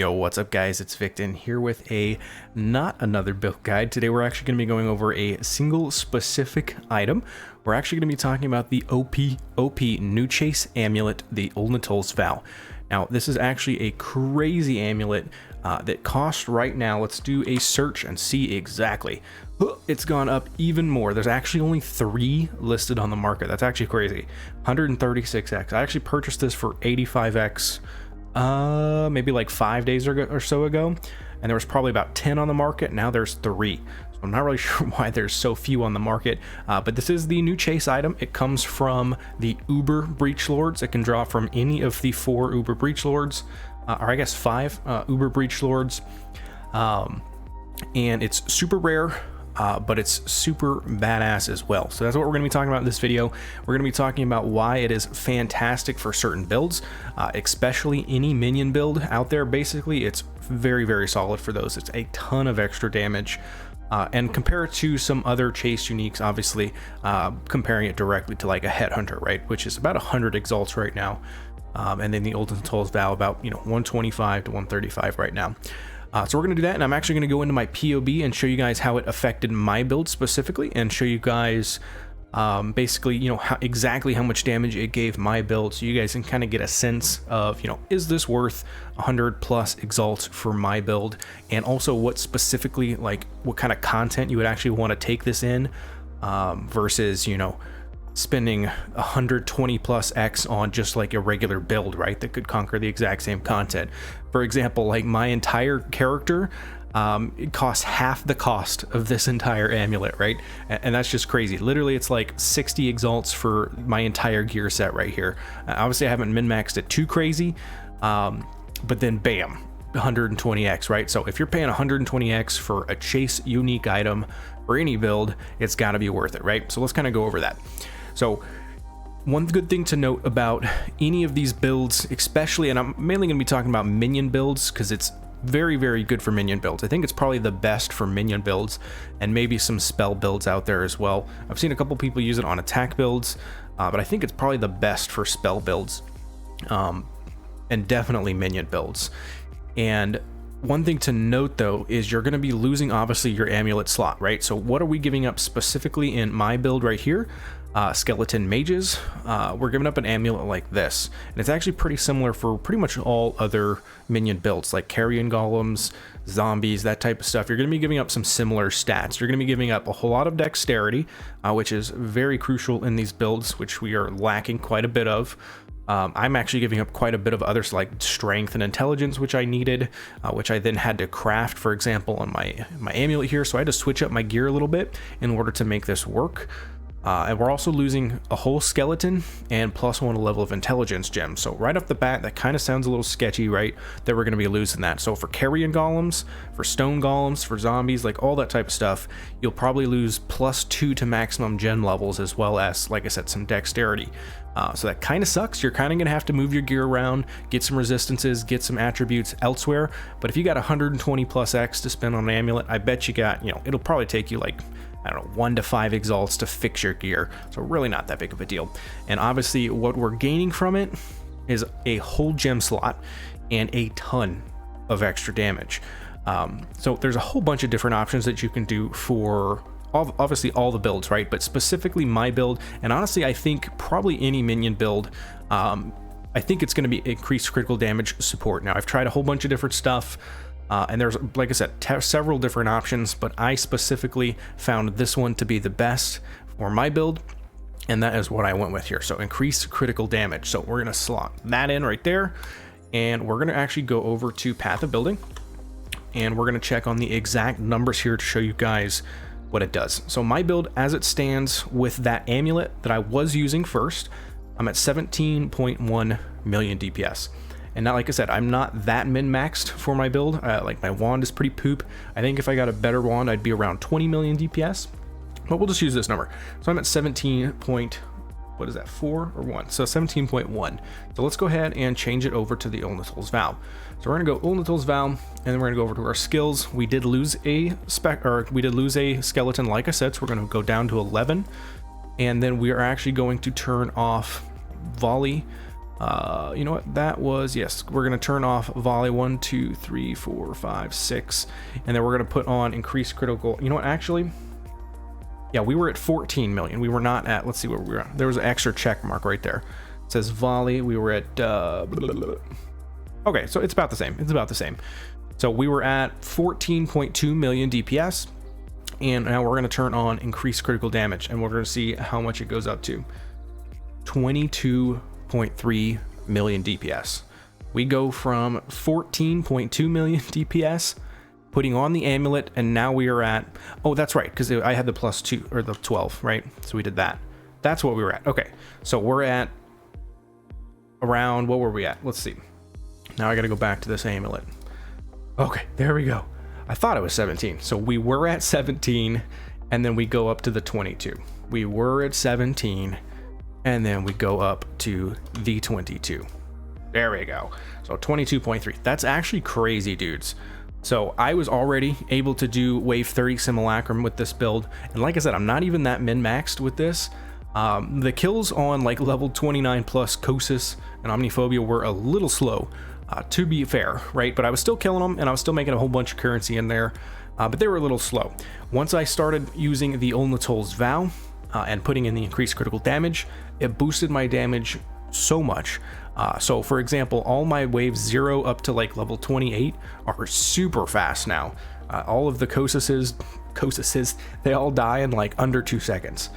Yo, what's up guys, it's Victon here with not another build guide. Today we're actually going to be going over a single specific item. We're actually going to be talking about the OP New Chase Amulet, the Uul-Netol's Vow. Now this is actually a crazy amulet that costs right now, let's do a search and see exactly. It's gone up even more. There's actually only 3 listed on the market. That's actually crazy. 136x. I actually purchased this for 85x maybe like 5 days or so ago, and there was probably about 10 on the market. Now there's 3, so I'm not really sure why there's so few on the market, but this is the new chase item. It comes from the Uber Breach Lords. It can draw from any of the 4 Uber Breach Lords, or I guess 5 Uber Breach Lords, and it's super rare, but it's super badass as well. So that's what we're going to be talking about in this video. We're going to be talking about why it is fantastic for certain builds, especially any minion build out there. Basically, it's very, very solid for those. It's a ton of extra damage. And compare it to some other chase uniques, obviously, comparing it directly to like a headhunter, right? Which is about 100 exalts right now. And then the Uul-Netol's Vow about, 125 to 135 right now. So we're going to do that, and I'm actually going to go into my POB and show you guys how it affected my build specifically, and show you guys basically, exactly how much damage it gave my build, so you guys can kind of get a sense of, is this worth 100 plus exalts for my build, and also what specifically, like, what kind of content you would actually want to take this in, versus, spending 120 plus X on just like a regular build, right? That could conquer the exact same content. For example, like my entire character, it costs half the cost of this entire amulet, right? And that's just crazy. Literally, it's like 60 exalts for my entire gear set right here. Obviously, I haven't min-maxed it too crazy, but then bam, 120x, right? So if you're paying 120x for a chase unique item for any build, it's got to be worth it, right? So let's kind of go over that. So one good thing to note about any of these builds, especially, and I'm mainly going to be talking about minion builds because it's very, very good for minion builds. I think it's probably the best for minion builds, and maybe some spell builds out there as well. I've seen a couple people use it on attack builds, but I think it's probably the best for spell builds, and definitely minion builds. And one thing to note though is you're going to be losing obviously your amulet slot, right? So what are we giving up specifically in my build right here? Skeleton mages. We're giving up an amulet like this, and it's actually pretty similar for pretty much all other minion builds like carrion golems, zombies, that type of stuff. You're going to be giving up some similar stats. You're going to be giving up a whole lot of dexterity, which is very crucial in these builds, which we are lacking quite a bit of. I'm actually giving up quite a bit of others like strength and intelligence, which I needed, which I then had to craft, for example, on my amulet here. So I had to switch up my gear a little bit in order to make this work. And we're also losing a whole skeleton and +1 level of intelligence gem. So right off the bat, that kind of sounds a little sketchy, right? That we're going to be losing that. So for carrion golems, for stone golems, for zombies, like all that type of stuff, you'll probably lose +2 to maximum gem levels, as well as, like I said, some dexterity. So that kind of sucks. You're kind of going to have to move your gear around, get some resistances, get some attributes elsewhere. But if you got 120 plus X to spend on an amulet, I bet you got, it'll probably take you like, I don't know, 1 to 5 exalts to fix your gear. So really not that big of a deal. And obviously what we're gaining from it is a whole gem slot and a ton of extra damage. So there's a whole bunch of different options that you can do for obviously all the builds, right? But specifically my build, and honestly I think probably any minion build, I think it's going to be increased critical damage support. Now I've tried a whole bunch of different stuff, and there's, like I said, several different options, but I specifically found this one to be the best for my build, and that is what I went with here. So increased critical damage. So we're going to slot that in right there, and we're going to actually go over to Path of Building, and we're going to check on the exact numbers here to show you guys what it does. So my build as it stands with that amulet that I was using first, I'm at 17.1 million DPS. And now, like I said, I'm not that min-maxed for my build. Like my wand is pretty poop. I think if I got a better wand, I'd be around 20 million DPS, but we'll just use this number. So I'm at 17 point, what is that, 4 or 1? So 17.1. So let's go ahead and change it over to the Uul-Netol's Vow. So we're gonna go Uul-Netol's Vow, and then we're gonna go over to our skills. We did lose a skeleton, like I said, so we're gonna go down to 11, and then we are actually going to turn off volley You know what that was? Yes, we're going to turn off volley 1, 2, 3, 4, 5, 6, and then we're going to put on increased critical. You know what, actually, yeah, we were at 14 million. We were not at, let's see what we were at. There was an extra check mark right there. It says volley. We were at, okay, so it's about the same. It's about the same. So we were at 14.2 million DPS, and now we're going to turn on increased critical damage, and we're going to see how much it goes up to. 22.3 million DPS. We go from 14.2 million DPS, putting on the amulet, and now we are at, oh, that's right, because I had the +2 or the 12, right? So we did that. That's what we were at. Okay, so we're at around, what were we at? Let's see. Now I got to go back to this amulet. Okay, there we go. I thought it was 17. So we were at 17, and then we go up to the 22. We were at 17, and then we go up to the 22. There we go. So 22.3. That's actually crazy, dudes. So I was already able to do wave 30 simulacrum with this build, and like I said, I'm not even that min-maxed with this. The kills on like level 29 plus Kosis and Omniphobia were a little slow, to be fair, right? But I was still killing them, and I was still making a whole bunch of currency in there, but they were a little slow. Once I started using the Uul-Netol's Vow and putting in the increased critical damage, it boosted my damage so much. So for example, all my waves 0 up to like level 28 are super fast now. All of the Kosises, they all die in like under 2 seconds.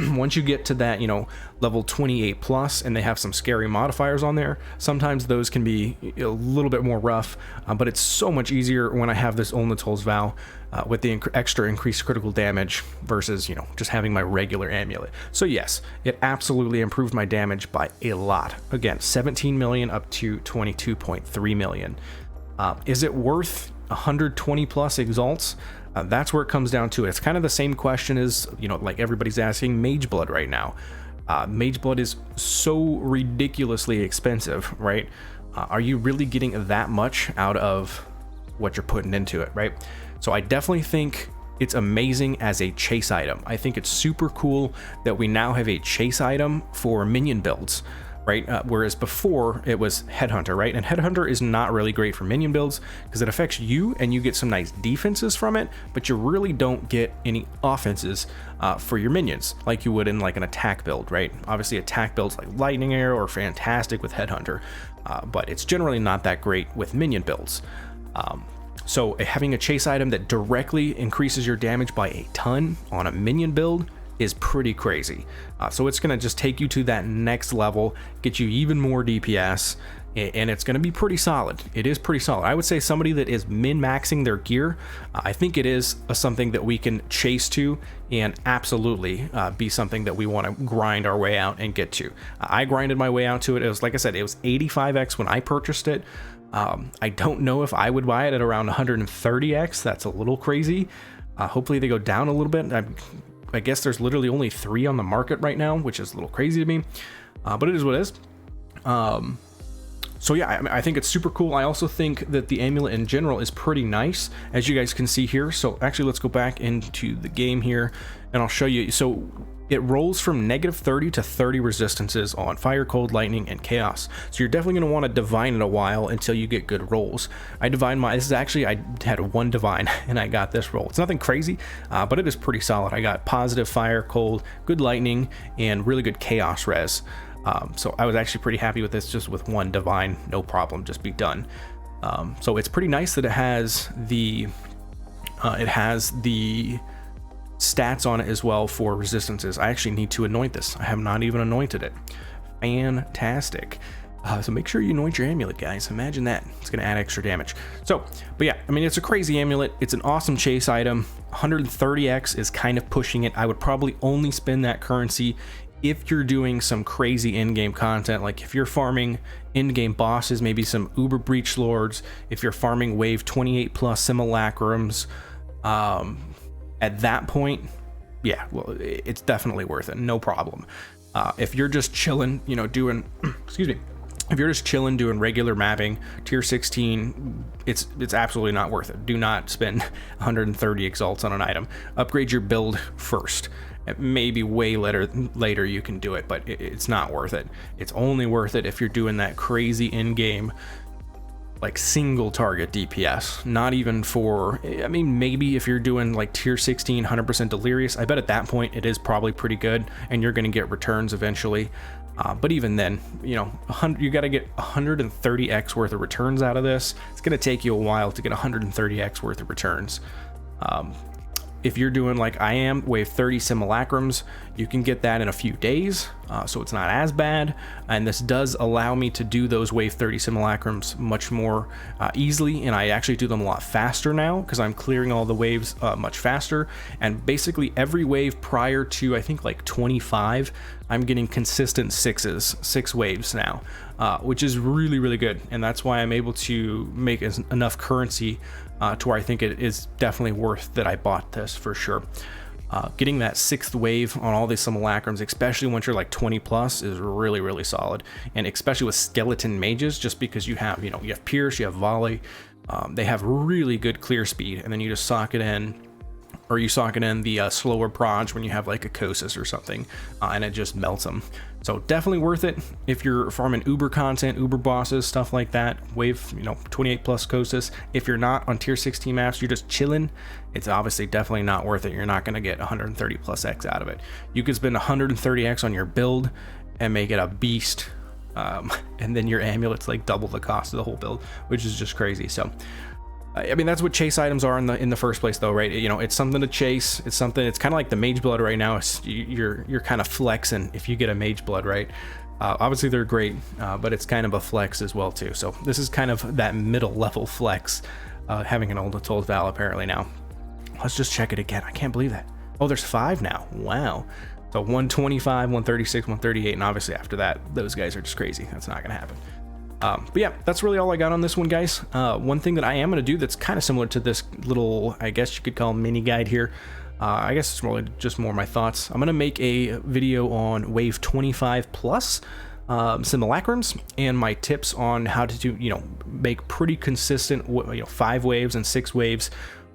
Once you get to that, you know, level 28 plus, and they have some scary modifiers on there, sometimes those can be a little bit more rough, but it's so much easier when I have this Uul-Netol's Vow with the extra increased critical damage versus, you know, just having my regular amulet. So yes, it absolutely improved my damage by a lot. Again, 17 million up to 22.3 million. Is it worth 120 plus exalts? That's where it comes down to. It's kind of the same question as, you know, like everybody's asking Mage Blood right now. Mage Blood is so ridiculously expensive, right? Are you really getting that much out of what you're putting into it, right? So I definitely think it's amazing as a chase item. I think it's super cool that we now have a chase item for minion builds, right? Whereas before it was Headhunter, right? And Headhunter is not really great for minion builds because it affects you and you get some nice defenses from it, but you really don't get any offenses for your minions like you would in like an attack build, right? Obviously attack builds like Lightning Arrow are fantastic with Headhunter, but it's generally not that great with minion builds. So having a chase item that directly increases your damage by a ton on a minion build is pretty crazy. So it's going to just take you to that next level, get you even more DPS, and it's going to be pretty solid. It is pretty solid. I would say somebody that is min-maxing their gear, I think it is something that we can chase to and absolutely be something that we want to grind our way out and get to. I grinded my way out to it. It was, like I said, it was 85x when I purchased it. I don't know if I would buy it at around 130x. That's a little crazy. Hopefully they go down a little bit. I guess there's literally only 3 on the market right now, which is a little crazy to me, but it is what it is. So yeah, I think it's super cool. I also think that the amulet in general is pretty nice, as you guys can see here. So actually, let's go back into the game here, and I'll show you. So it rolls from -30 to 30 resistances on fire, cold, lightning, and chaos. So you're definitely going to want to divine it a while until you get good rolls. I divined this is actually, I had 1 divine and I got this roll. It's nothing crazy, but it is pretty solid. I got positive fire, cold, good lightning, and really good chaos res. So I was actually pretty happy with this, just with 1 divine, no problem, just be done. So it's pretty nice that it has the stats on it as well for resistances. I actually need to anoint this. I have not even anointed it. Fantastic. So make sure you anoint your amulet, guys. Imagine that. It's going to add extra damage. So, but yeah, I mean, it's a crazy amulet. It's an awesome chase item. 130x is kind of pushing it. I would probably only spend that currency if you're doing some crazy in-game content, like if you're farming in-game bosses, maybe some Uber Breach Lords, if you're farming wave 28 plus simulacrums, at that point, yeah, well, it's definitely worth it, no problem. If you're just chilling, you know, doing, excuse me, if you're just chilling doing regular mapping, tier 16, it's absolutely not worth it. Do not spend 130 exalts on an item. Upgrade your build first, Maybe way later you can do it, but it's not worth it. It's only worth it if you're doing that crazy in-game like single target DPS, not even for, I mean, maybe if you're doing like tier 16 100% delirious, I bet at that point it is probably pretty good and you're going to get returns eventually. But even then, you know, you got to get 130x worth of returns out of this. It's going to take you a while to get 130x worth of returns. If you're doing like I am, wave 30 simulacrums, you can get that in a few days, so it's not as bad. And this does allow me to do those wave 30 simulacrums much more easily, and I actually do them a lot faster now because I'm clearing all the waves much faster. And basically every wave prior to I think like 25, I'm getting consistent 6 waves now, which is really, really good. And that's why I'm able to make enough currency to where I think it is definitely worth that I bought this for sure. Getting that 6th wave on all these simulacrums, especially once you're like 20 plus, is really, really solid. And especially with skeleton mages, just because you have, you know, you have pierce, you have volley, they have really good clear speed, and then you just sock it in, or you sock it in the slower proj when you have like a Kosis or something, and it just melts them. So definitely worth it if you're farming Uber content, Uber bosses, stuff like that. Wave, you know, 28 plus Kosis. If you're not on tier 16 maps, you're just chilling, it's obviously definitely not worth it. You're not going to get 130 plus X out of it. You could spend 130X on your build and make it a beast, and then your amulet's like double the cost of the whole build, which is just crazy. So I mean, that's what chase items are in the first place, though, right? You know, it's something to chase. It's something. It's kind of like the mage blood right now. You're kind of flexing if you get a mage blood, right? Obviously, they're great, but it's kind of a flex as well too. So this is kind of that middle level flex, having an Uul-Netol Val apparently now. Let's just check it again. I can't believe that. Oh, there's 5 now. Wow. So 125, 136, 138, and obviously after that, those guys are just crazy. That's not gonna happen. But yeah, that's really all I got on this one, guys. One thing that I am going to do that's kind of similar to this little, I guess you could call mini guide here. I guess it's really just more my thoughts. I'm going to make a video on wave 25 plus simulacrums and my tips on how to do, you know, make pretty consistent, you know, 5 waves and 6 waves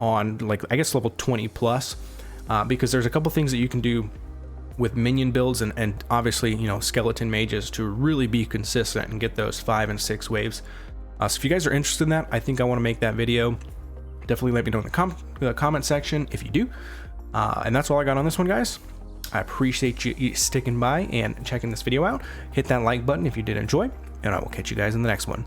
on, like, I guess level 20 plus, because there's a couple things that you can do with minion builds and obviously, you know, skeleton mages to really be consistent and get those 5 and 6 waves. So if you guys are interested in that, I think I want to make that video. Definitely let me know in the comment section if you do. And that's all I got on this one, guys. I appreciate you sticking by and checking this video out. Hit that like button if you did enjoy, and I will catch you guys in the next one.